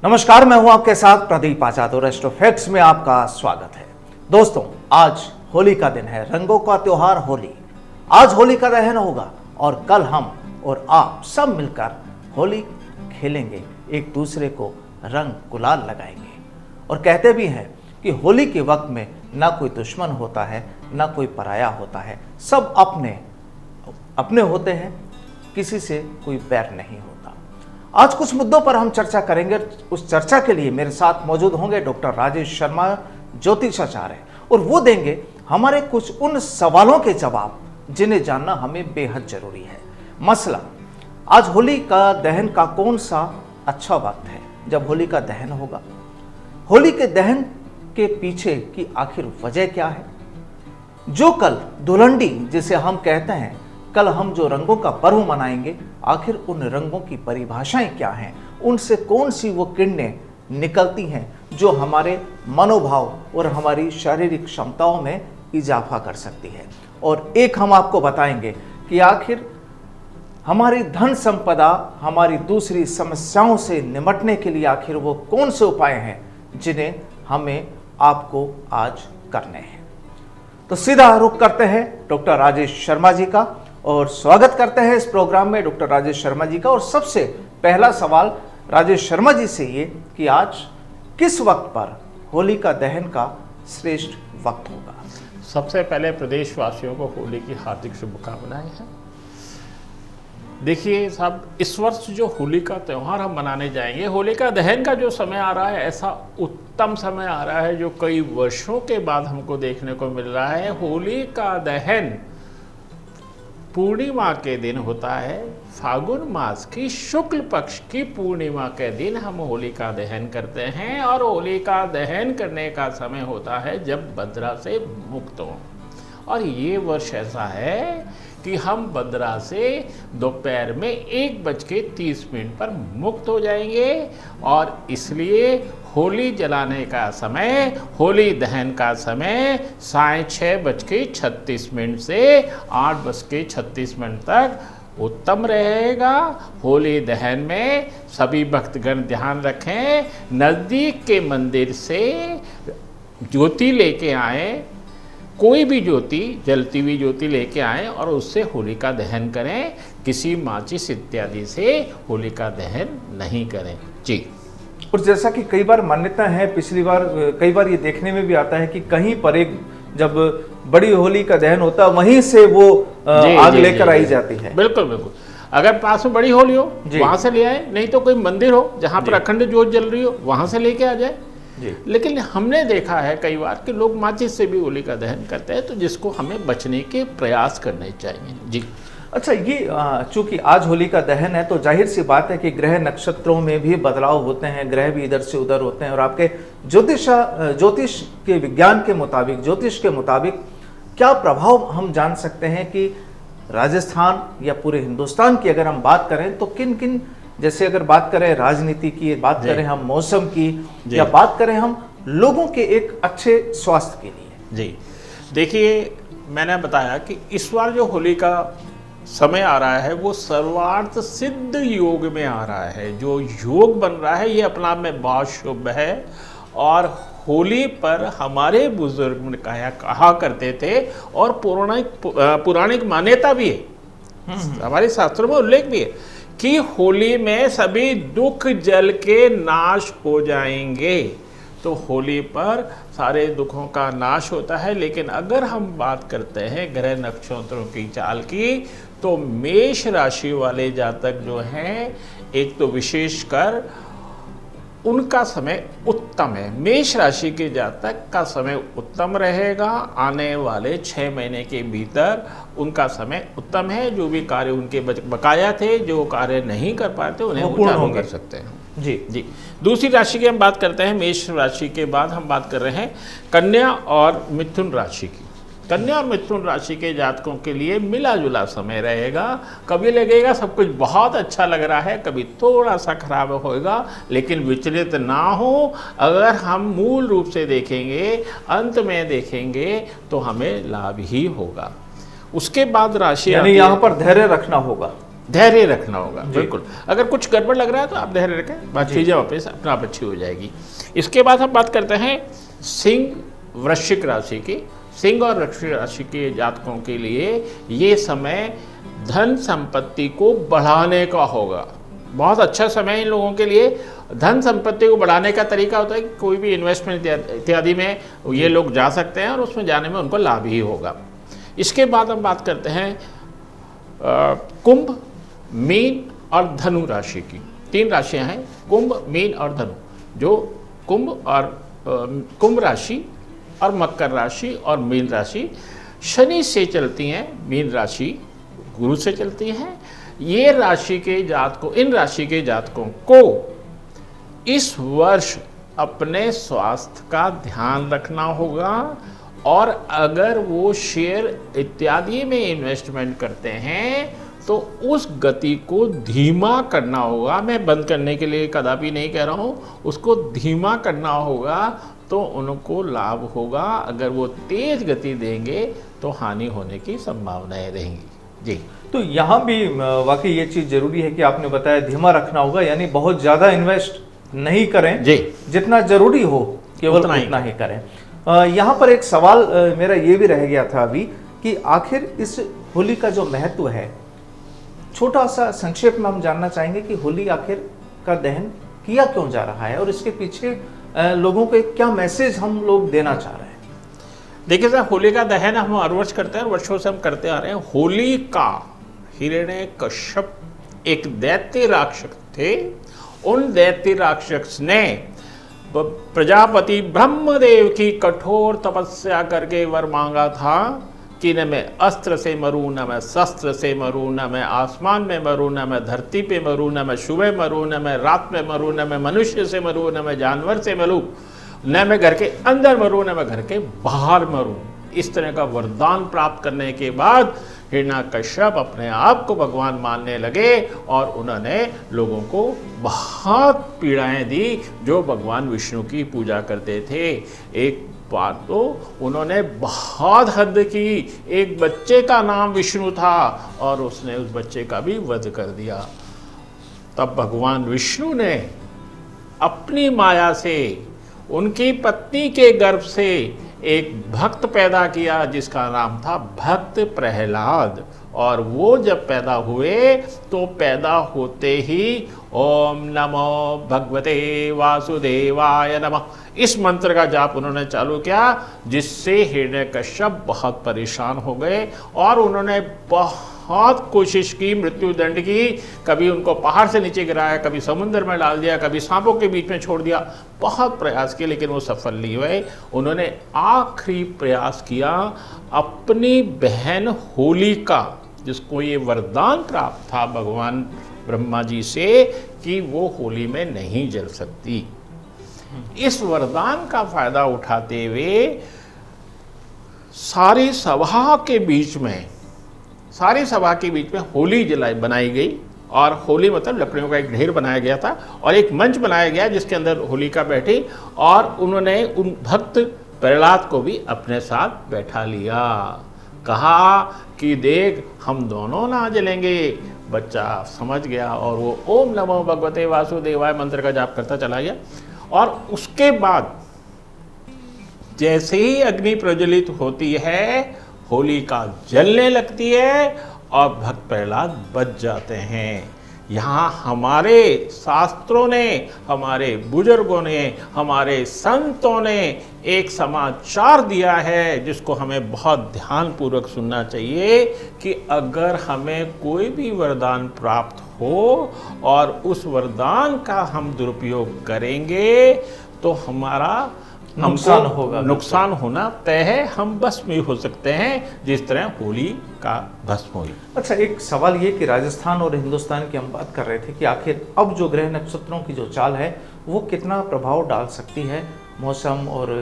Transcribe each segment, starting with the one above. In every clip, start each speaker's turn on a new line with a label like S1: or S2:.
S1: नमस्कार, मैं हूं आपके साथ प्रदीप आजाद और एस्ट्रो फैक्ट्स में आपका स्वागत है। दोस्तों, आज होली का दिन है, रंगों का त्योहार होली। आज होली का दहन होगा और कल हम और आप सब मिलकर होली खेलेंगे, एक दूसरे को रंग गुलाल लगाएंगे। और कहते भी हैं कि होली के वक्त में ना कोई दुश्मन होता है, ना कोई पराया होता है, सब अपने अपने होते हैं, किसी से कोई बैर नहीं होता। आज कुछ मुद्दों पर हम चर्चा करेंगे। उस चर्चा के लिए मेरे साथ मौजूद होंगे डॉक्टर राजेश शर्मा, ज्योतिषाचार्य, और वो देंगे हमारे कुछ उन सवालों के जवाब जिन्हें जानना हमें बेहद जरूरी है। मसला, आज होली का दहन का कौन सा अच्छा वक्त है जब होली का दहन होगा? होली के दहन के पीछे की आखिर वजह क्या है? जो कल धुलंडी जिसे हम कहते हैं, कल हम जो रंगों का पर्व मनाएंगे, आखिर उन रंगों की परिभाषाएं क्या हैं? उनसे कौन सी वो किरणें निकलती हैं जो हमारे मनोभाव और हमारी शारीरिक क्षमताओं में इजाफा कर सकती है? और एक हम आपको बताएंगे कि आखिर हमारी धन संपदा, हमारी दूसरी समस्याओं से निपटने के लिए आखिर वो कौन से उपाय हैं जिन्हें हमें आपको आज करने हैं। तो सीधा रुख करते हैं डॉक्टर राजेश शर्मा जी का और स्वागत करते हैं इस प्रोग्राम में डॉक्टर राजेश शर्मा जी का। और सबसे पहला सवाल राजेश शर्मा जी से ये कि आज किस वक्त पर होली का दहन का श्रेष्ठ वक्त होगा?
S2: सबसे पहले प्रदेशवासियों को होली की हार्दिक शुभकामनाएं हैं। देखिए साहब, इस वर्ष जो होली का त्यौहार हम मनाने जाएंगे, होली का दहन का जो समय आ रहा है, ऐसा उत्तम समय आ रहा है जो कई वर्षों के बाद हमको देखने को मिल रहा है। होली का दहन पूर्णिमा के दिन होता है। फागुन मास की शुक्ल पक्ष की पूर्णिमा के दिन हम होली का दहन करते हैं और होली का दहन करने का समय होता है जब बद्रा से मुक्त हो। और ये वर्ष ऐसा है कि हम बद्रा से दोपहर में 1:30 पर मुक्त हो जाएंगे और इसलिए होली जलाने का समय, होली दहन का समय 6:36 से 8:36 तक उत्तम रहेगा। होली दहन में सभी भक्तगण ध्यान रखें, नज़दीक के मंदिर से ज्योति लेके आए, कोई भी ज्योति, जलती हुई ज्योति लेके आएं और उससे होली का दहन करें। किसी माचिस इत्यादि से होली का दहन नहीं करें जी।
S1: और जैसा कि कई बार मान्यता है, पिछली बार कई बार ये देखने में भी आता है कि कहीं पर एक जब बड़ी होली का दहन होता है, वहीं से वो आग लेकर आई जाती है।
S2: बिल्कुल बिल्कुल। अगर पास में बड़ी होली हो वहां से ले आए, नहीं तो कोई मंदिर हो जहां पर अखंड ज्योत जल रही हो वहां से लेके आ जाए। लेकिन हमने देखा है कई बार कि लोग माचिस से भी होली का दहन करते हैं, तो जिसको हमें बचने के प्रयास करने चाहिए जी।
S1: अच्छा, ये चूंकि आज होली का दहन है तो जाहिर सी बात है कि ग्रह नक्षत्रों में भी बदलाव होते हैं, ग्रह भी इधर से उधर होते हैं। और आपके ज्योतिष के विज्ञान के मुताबिक, ज्योतिष के मुताबिक क्या प्रभाव हम जान सकते हैं कि राजस्थान या पूरे हिंदुस्तान की अगर हम बात करें तो किन किन, जैसे अगर बात करें राजनीति की, बात करें हम मौसम की, या बात करें हम लोगों के एक अच्छे स्वास्थ्य के लिए
S2: जी। देखिए, मैंने बताया कि इस बार जो होली का समय आ रहा है वो सर्वार्थ सिद्ध योग में आ रहा है। जो योग बन रहा है ये अपना में बहुत शुभ है। और होली पर हमारे बुजुर्ग कहा करते थे और पौराणिक मान्यता भी है, हमारे शास्त्रों में उल्लेख भी है कि होली में सभी दुख जल के नाश हो जाएंगे। तो होली पर सारे दुखों का नाश होता है। लेकिन अगर हम बात करते हैं ग्रह नक्षत्रों की चाल की, तो मेष राशि वाले जातक जो हैं, एक तो विशेषकर उनका समय उत्तम है। मेष राशि के जातक का समय उत्तम रहेगा। आने वाले 6 महीने के भीतर उनका समय उत्तम है। जो भी कार्य उनके बकाया थे, जो कार्य नहीं कर पाते, उन्हें वो चालू कर सकते हैं जी जी। दूसरी राशि की हम बात करते हैं। मेष राशि के बाद हम बात कर रहे हैं कन्या और मिथुन राशि की। कन्या और मिथुन राशि के जातकों के लिए मिला जुला समय रहेगा। कभी लगेगा सब कुछ बहुत अच्छा लग रहा है, कभी थोड़ा सा खराब होगा, लेकिन विचलित ना हो। अगर हम मूल रूप से देखेंगे, अंत में देखेंगे, तो हमें लाभ ही होगा। उसके बाद राशि,
S1: यानी यहाँ पर धैर्य रखना होगा।
S2: धैर्य रखना होगा। बिल्कुल, अगर कुछ गड़बड़ लग रहा है तो आप धैर्य रखें, बात चीज़ें वापस अपना आप अच्छी हो जाएगी। इसके बाद हम बात करते हैं सिंह वृश्चिक राशि की। सिंह और वृश्चिक राशि के जातकों के लिए ये समय धन संपत्ति को बढ़ाने का होगा। बहुत अच्छा समय इन लोगों के लिए। धन संपत्ति को बढ़ाने का तरीका होता है कि कोई भी इन्वेस्टमेंट इत्यादि में ये लोग जा सकते हैं और उसमें जाने में उनको लाभ ही होगा। इसके बाद हम बात करते हैं कुंभ, मीन और धनु राशि की। 3 राशियां हैं, कुंभ, मीन और धनु। जो कुंभ राशि और मकर राशि और मीन राशि शनि से चलती हैं, मीन राशि गुरु से चलती हैं। ये राशि के जातकों, इन राशि के जातकों को इस वर्ष अपने स्वास्थ्य का ध्यान रखना होगा और अगर वो शेयर इत्यादि में इन्वेस्टमेंट करते हैं तो उस गति को धीमा करना होगा। मैं बंद करने के लिए कदापि नहीं कह रहा हूँ, उसको धीमा करना होगा तो उनको लाभ होगा। अगर वो तेज गति देंगे तो हानि होने की संभावनाएं रहेंगी। जी,
S1: तो यहाँ भी वाकई ये चीज़ जरूरी है कि आपने बताया धीमा रखना होगा, यानी बहुत ज़्यादा इन्वेस्ट नहीं करें जी, जितना जरूरी हो केवल उतना ही करें। यहाँ पर एक सवाल मेरा ये भी रह गया था अभी कि आखिर इस होली का जो महत्व है, छोटा सा संक्षेप में हम जानना चाहेंगे कि होली आखिर का दहन किया क्यों जा रहा है और इसके पीछे लोगों को क्या मैसेज हम लोग देना चाह रहे हैं।
S2: देखिए साहब, होली का दहन हम हर वर्ष करते हैं और वर्षों से हम करते आ रहे हैं। होली का हिरण्यकश्यप एक दैत्य राक्षस थे। उन दैत्य राक्षस ने प्रजापति ब्रह्मदेव की कठोर तपस्या करके वर मांगा था कि न मैं अस्त्र से मरूं, न मैं शस्त्र से मरूं, न मैं आसमान में मरूं, न मैं धरती पे मरूं, न मैं सुबह मरूं, न मैं रात में मरूं, न मैं मनुष्य से मरूं, न मैं जानवर से मरूं, न मैं घर के अंदर मरूं, न मैं घर के बाहर मरूं। इस तरह का वरदान प्राप्त करने के बाद हिरण्यकश्यप अपने आप को भगवान मानने लगे और उन्होंने लोगों को बहुत पीड़ाएं दी जो भगवान विष्णु की पूजा करते थे। एक बार तो उन्होंने बहुत हद की। एक बच्चे का नाम विष्णु था और उसने उस बच्चे का भी वध कर दिया। तब भगवान विष्णु ने अपनी माया से उनकी पत्नी के गर्भ से एक भक्त पैदा किया जिसका नाम था भक्त प्रहलाद। और वो जब पैदा हुए तो पैदा होते ही ओम नमो भगवते वासुदेवाय नमः इस मंत्र का जाप उन्होंने चालू किया, जिससे हिरण्यकश्यप बहुत परेशान हो गए और उन्होंने बहुत कोशिश की, मृत्यु दंड की। कभी उनको पहाड़ से नीचे गिराया, कभी समुद्र में डाल दिया, कभी सांपों के बीच में छोड़ दिया। बहुत प्रयास किए लेकिन वो सफल नहीं हुए। उन्होंने आखिरी प्रयास किया अपनी बहन होलिका, जिसको ये वरदान प्राप्त था भगवान ब्रह्मा जी से कि वो होली में नहीं जल सकती। इस वरदान का फायदा उठाते हुए सारी सभा के बीच में होली बनाई गई। और होली मतलब लकड़ियों का एक ढेर बनाया गया था और एक मंच बनाया गया जिसके अंदर होलिका बैठी और उन्होंने उन भक्त प्रहलाद को भी अपने साथ बैठा लिया। कहा कि देख हम दोनों ना जलेंगे। बच्चा समझ गया और वो ओम नमो भगवते वासुदेवाय मंत्र का जाप करता चला गया। और उसके बाद जैसे ही अग्नि प्रज्वलित होती है, होलिका जलने लगती है और भक्त प्रहलाद बच जाते हैं। यहाँ हमारे शास्त्रों ने, हमारे बुजुर्गों ने, हमारे संतों ने एक समाचार दिया है जिसको हमें बहुत ध्यानपूर्वक सुनना चाहिए कि अगर हमें कोई भी वरदान प्राप्त हो और उस वरदान का हम दुरुपयोग करेंगे तो हमारा नुकसान होना तय है। हम भस्म ही हो सकते हैं जिस तरह होली का भस्म हुई।
S1: अच्छा, एक सवाल ये कि राजस्थान और हिंदुस्तान की हम बात कर रहे थे कि आखिर अब जो ग्रह नक्षत्रों की जो चाल है वो कितना प्रभाव डाल सकती है मौसम और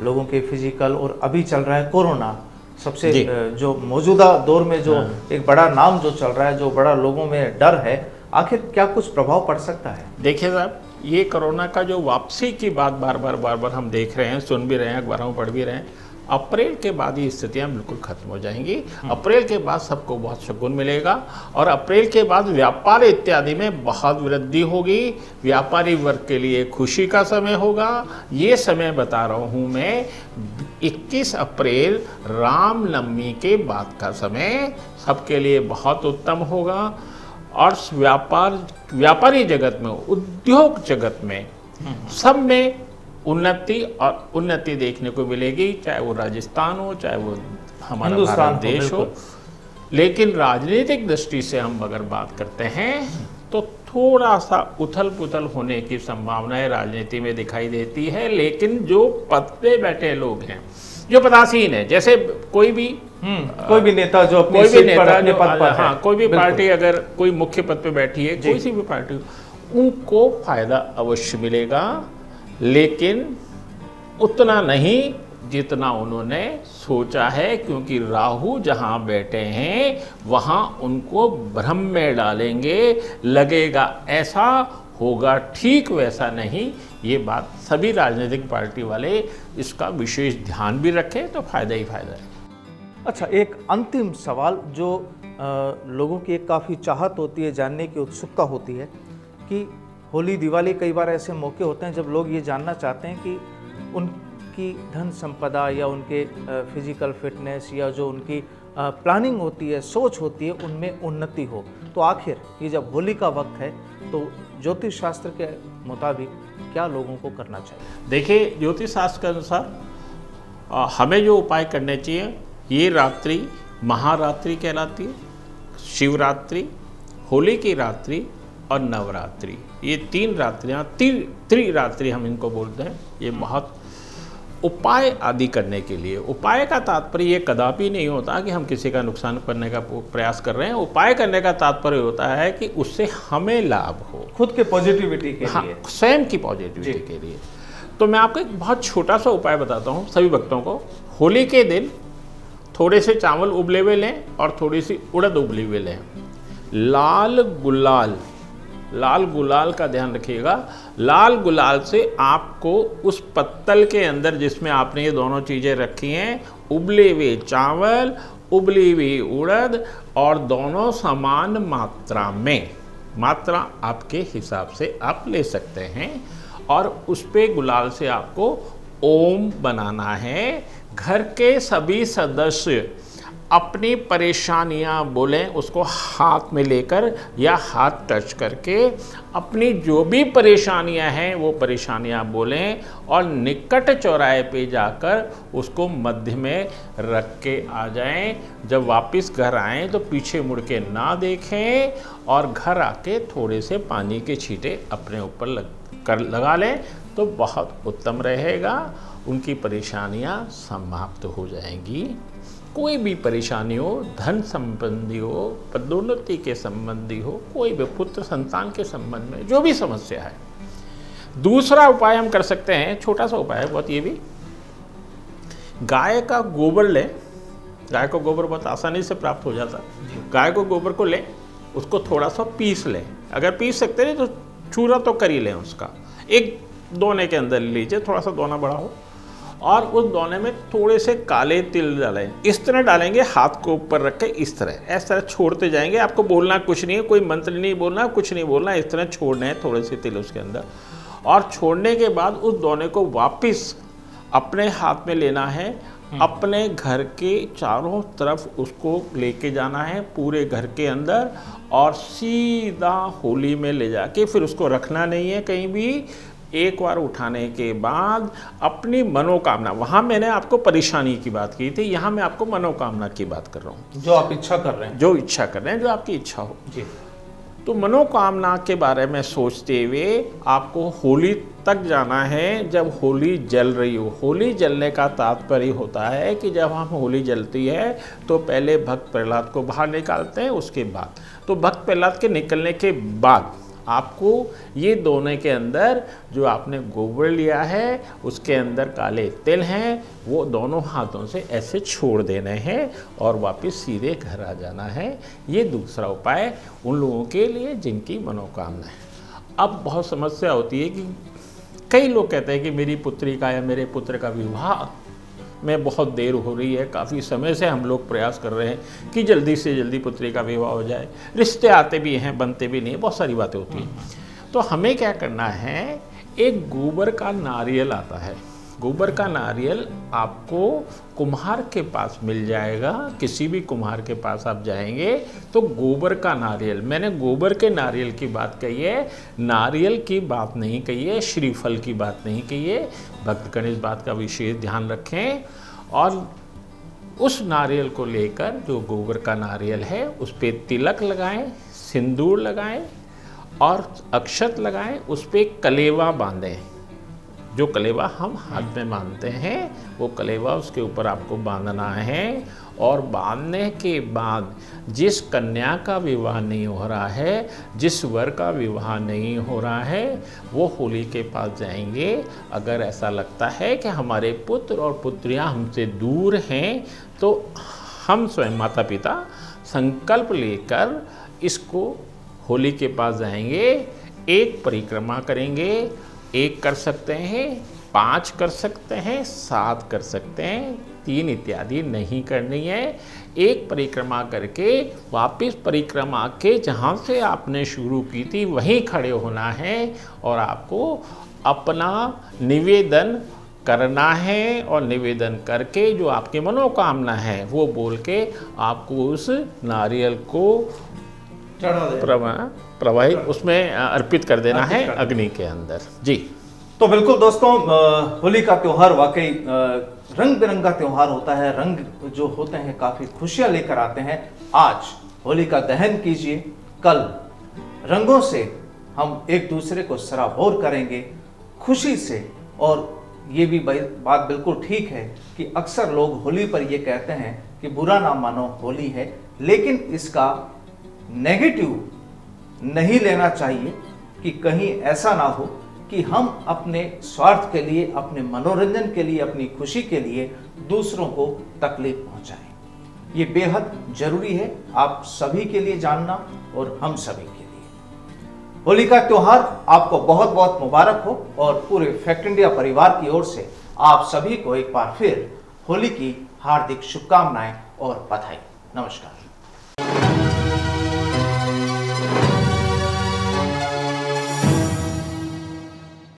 S1: लोगों के फिजिकल, और अभी चल रहा है कोरोना, सबसे जो मौजूदा दौर में जो एक बड़ा नाम जो चल रहा है, जो बड़ा लोगों में डर है, आखिर क्या कुछ प्रभाव पड़ सकता है?
S2: देखिए साहब, ये कोरोना का जो वापसी की बात बार बार हम देख रहे हैं, सुन भी रहे हैं, अखबारों में पढ़ भी रहे हैं, अप्रैल के बाद ये स्थितियां बिल्कुल खत्म हो जाएंगी। अप्रैल के बाद सबको बहुत सुकून मिलेगा और अप्रैल के बाद व्यापार इत्यादि में बहुत वृद्धि होगी। व्यापारी वर्ग के लिए खुशी का समय होगा। ये समय बता रहा हूँ मैं 21 अप्रैल रामनवमी के बाद का समय सबके लिए बहुत उत्तम होगा। और व्यापारी जगत में, उद्योग जगत में, सब में उन्नति देखने को मिलेगी, चाहे वो राजस्थान हो, चाहे वो हमारा भारत देश हो। लेकिन राजनीतिक दृष्टि से हम अगर बात करते हैं तो थोड़ा सा उथल पुथल होने की संभावनाएं राजनीति में दिखाई देती है। लेकिन जो पद पे बैठे लोग हैं, जो पदासीन है, जैसे कोई भी
S1: नेता जो अपनी सीट पर अपने पद पर है,
S2: हाँ, कोई भी पार्टी अगर कोई मुख्य पद पे बैठी है, कोई सी भी पार्टी, उनको फायदा अवश्य मिलेगा, लेकिन उतना नहीं जितना उन्होंने सोचा है, क्योंकि राहु जहां बैठे हैं वहां उनको भ्रम में डालेंगे। लगेगा ऐसा, होगा ठीक वैसा नहीं। ये बात सभी राजनीतिक पार्टी वाले इसका विशेष ध्यान भी रखें तो फायदा ही फायदा है।
S1: अच्छा, एक अंतिम सवाल जो लोगों की एक काफ़ी चाहत होती है, जानने की उत्सुकता होती है कि होली, दिवाली, कई बार ऐसे मौके होते हैं जब लोग ये जानना चाहते हैं कि उनकी धन संपदा या उनके फिजिकल फिटनेस या जो उनकी प्लानिंग होती है, सोच होती है, उनमें उन्नति हो। तो आखिर ये जब होली का वक्त है तो ज्योतिष शास्त्र के मुताबिक क्या लोगों को करना चाहिए?
S2: देखिए, ज्योतिष शास्त्र के अनुसार हमें जो उपाय करने चाहिए, ये रात्रि महारात्रि कहलाती है, शिवरात्रि, होली की रात्रि और नवरात्रि। ये 3 रात्रियाँ, त्रिरात्रि हम इनको बोलते हैं। ये बहुत उपाय आदि करने के लिए, उपाय का तात्पर्य ये कदापि नहीं होता कि हम किसी का नुकसान करने का प्रयास कर रहे हैं। उपाय करने का तात्पर्य होता है कि उससे हमें लाभ हो,
S1: खुद के पॉजिटिविटी के लिए,
S2: स्वयं की पॉजिटिविटी के लिए। तो मैं आपको एक बहुत छोटा सा उपाय बताता हूँ सभी भक्तों को। होली के दिन थोड़े से चावल उबले हुए लें और थोड़ी सी उड़द उबली हुए लें। लाल गुलाल का ध्यान रखिएगा। लाल गुलाल से आपको उस पत्तल के अंदर जिसमें आपने ये दोनों चीज़ें रखी हैं, उबले हुए चावल, उबली हुई उड़द, और दोनों समान मात्रा में, मात्रा आपके हिसाब से आप ले सकते हैं, और उस पे गुलाल से आपको ओम बनाना है। घर के सभी सदस्य अपनी परेशानियां बोलें, उसको हाथ में लेकर या हाथ टच करके अपनी जो भी परेशानियां हैं वो परेशानियां बोलें, और निकट चौराहे पे जाकर उसको मध्य में रख के आ जाएं। जब वापस घर आएं तो पीछे मुड़ के ना देखें, और घर आके थोड़े से पानी के छींटे अपने ऊपर लगा लें तो बहुत उत्तम रहेगा। उनकी परेशानियां समाप्त हो जाएंगी। कोई भी परेशानी हो, धन संबंधी हो, पदोन्नति के संबंधी हो, कोई भी पुत्र संतान के संबंध में जो भी समस्या है। दूसरा उपाय हम कर सकते हैं, छोटा सा उपाय है बहुत, ये भी गाय का गोबर लें। गाय का गोबर बहुत आसानी से प्राप्त हो जाता है। गाय को गोबर को लें, उसको थोड़ा सा पीस लें। अगर पीस सकते नहीं तो चूरा तो कर ही लें उसका। एक दोने के अंदर लीजिए, थोड़ा सा दोना बड़ा हो, और उस दोने में थोड़े से काले तिल डालें। इस तरह डालेंगे, हाथ को ऊपर रख के इस तरह छोड़ते जाएंगे। आपको बोलना कुछ नहीं है, कोई मंत्र नहीं बोलना, कुछ नहीं बोलना, इस तरह छोड़ने हैं थोड़े से तिल उसके अंदर। और छोड़ने के बाद उस दोने को वापस अपने हाथ में लेना है, अपने घर के चारों तरफ उसको लेके जाना है पूरे घर के अंदर, और सीधा होली में ले जाके फिर उसको रखना नहीं है कहीं भी। एक बार उठाने के बाद अपनी मनोकामना, वहाँ मैंने आपको परेशानी की बात की थी, यहाँ मैं आपको मनोकामना की बात कर रहा हूँ।
S1: जो आप इच्छा कर रहे हैं,
S2: जो इच्छा कर रहे हैं, जो आपकी इच्छा हो जी। तो मनोकामना के बारे में सोचते हुए आपको होली तक जाना है, जब होली जल रही हो। होली जलने का तात्पर्य होता है कि जब हम होली जलती है तो पहले भक्त प्रहलाद को बाहर निकालते हैं, उसके बाद तो भक्त प्रहलाद के निकलने के बाद आपको ये दोने के अंदर जो आपने गोबर लिया है उसके अंदर काले तिल हैं, वो दोनों हाथों से ऐसे छोड़ देने हैं और वापस सीधे घर आ जाना है। ये दूसरा उपाय उन लोगों के लिए जिनकी मनोकामना है। अब बहुत समस्या होती है कि कई लोग कहते हैं कि मेरी पुत्री का या मेरे पुत्र का विवाह में बहुत देर हो रही है। काफ़ी समय से हम लोग प्रयास कर रहे हैं कि जल्दी से जल्दी पुत्री का विवाह हो जाए। रिश्ते आते भी हैं, बनते भी नहीं, बहुत सारी बातें होती हैं। तो हमें क्या करना है, एक गोबर का नारियल आता है। गोबर का नारियल आपको कुम्हार के पास मिल जाएगा। किसी भी कुम्हार के पास आप जाएंगे तो गोबर का नारियल, मैंने गोबर के नारियल की बात कही है, नारियल की बात नहीं कही है, श्रीफल की बात नहीं कही है। भक्तगण इस बात का विशेष ध्यान रखें। और उस नारियल को लेकर, जो गोबर का नारियल है, उस पर तिलक लगाएं, सिंदूर लगाएं और अक्षत लगाएं, उस पर कलेवा बांधें। जो कलेवा हम हाथ में बांधते हैं वो कलेवा उसके ऊपर आपको बांधना है। और बांधने के बाद जिस कन्या का विवाह नहीं हो रहा है, जिस वर का विवाह नहीं हो रहा है, वो होली के पास जाएंगे। अगर ऐसा लगता है कि हमारे पुत्र और पुत्रियां हमसे दूर हैं, तो हम स्वयं माता पिता संकल्प लेकर इसको होली के पास जाएंगे, एक परिक्रमा करेंगे। 1 कर सकते हैं, 5 कर सकते हैं, 7 कर सकते हैं, 3 इत्यादि नहीं करनी है। एक परिक्रमा करके वापस परिक्रमा के जहाँ से आपने शुरू की थी वहीं खड़े होना है और आपको अपना निवेदन करना है। और निवेदन करके जो आपकी मनोकामना है वो बोल के आपको उस नारियल को प्रवाहित उसमें अर्पित कर देना है अग्नि के अंदर। जी,
S1: तो बिल्कुल दोस्तों, होली का त्योहार वाकई रंग बिरंगा त्योहार होता है। रंग जो होते हैं काफी खुशियां लेकर आते हैं। आज होली का दहन कीजिए, कल रंगों से हम एक दूसरे को सराबोर करेंगे खुशी से। और ये भी बात बिल्कुल ठीक है कि अक्सर लोग होली पर ये कहते हैं कि बुरा ना मानो, होली है, लेकिन इसका नेगेटिव नहीं लेना चाहिए कि कहीं ऐसा ना हो कि हम अपने स्वार्थ के लिए, अपने मनोरंजन के लिए, अपनी खुशी के लिए दूसरों को तकलीफ पहुंचाएं। ये बेहद जरूरी है आप सभी के लिए जानना और हम सभी के लिए। होली का त्योहार आपको बहुत बहुत मुबारक हो और पूरे फैक्ट इंडिया परिवार की ओर से आप सभी को एक बार फिर होली की हार्दिक शुभकामनाएं और बधाई। नमस्कार।